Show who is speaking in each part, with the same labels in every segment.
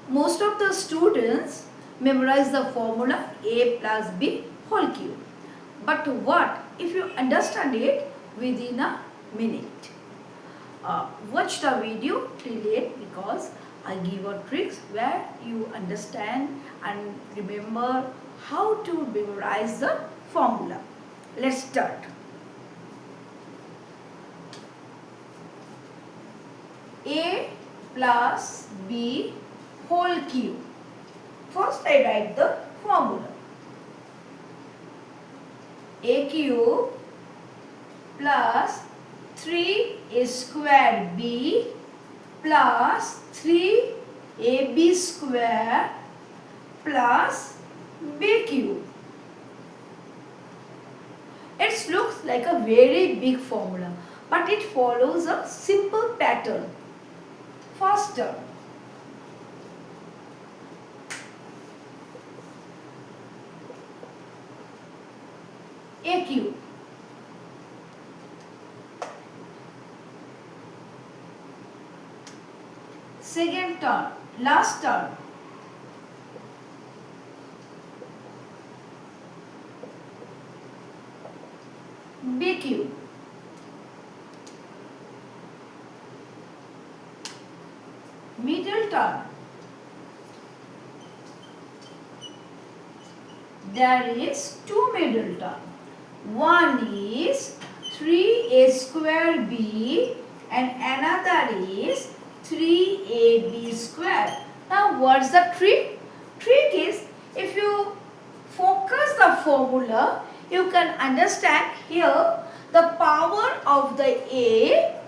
Speaker 1: most of the students memorize the formula a plus b whole cube. But what if you understand it within a minute? Watch the video till end because I give a tricks where you understand and remember how to memorize the formula. Let's start. A plus b whole cube. First I write the formula. A cube plus 3a square b plus 3ab square plus b cube. It looks like a very big formula, but it follows a simple pattern. First term, a cube. Second term, last term, b cube. Middle term, there is two middle term. One is 3a square b and another is 3ab square. Now what's the trick? Trick is if you focus the formula, you can understand here the power of the a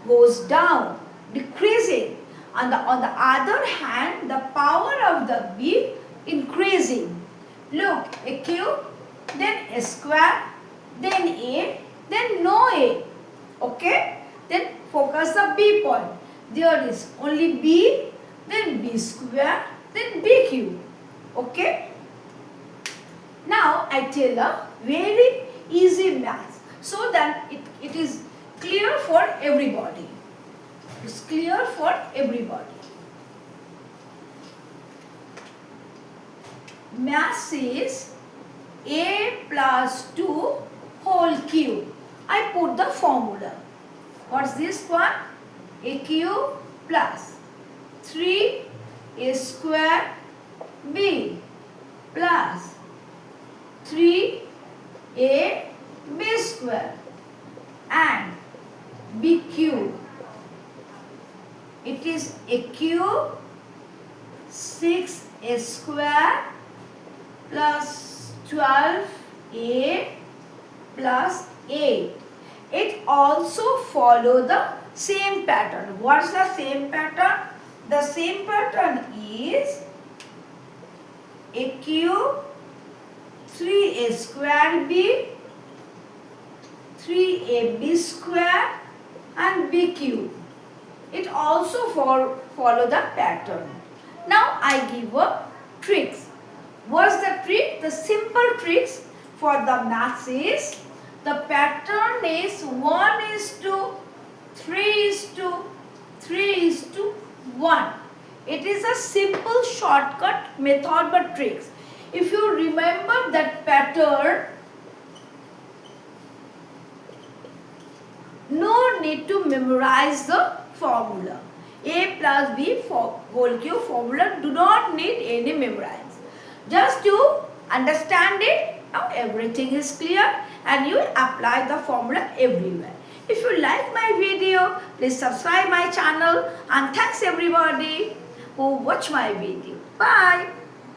Speaker 1: goes down, decreasing. On the other hand, the power of the b increasing. Look, a cube, then a square, then a, then no a. Okay? Then focus the b point. There is only b, then b square, then b cube. Okay? Now I tell a very easy math so that it is clear for everybody. It's clear for everybody. Math is a plus 2 whole cube. I put the formula. What's this one? A cube plus 3a square b plus 3a b square and b cube. It is a cube 6a square plus 12a plus 8. It also follow the same pattern. What's the same pattern? The same pattern is a cube 3a square b 3ab square and b cube. It also follow the pattern. Now I give a tricks. What's the trick? The simple tricks for the maths is the pattern is 1:3:3:1. It is a simple shortcut method but tricks. If you remember that pattern, no need to memorize the formula. A plus b whole cube formula do not need any memorize. Just you understand it. Now everything is clear and you apply the formula everywhere. If you like my video, please subscribe my channel and thanks everybody who watch my video. Bye.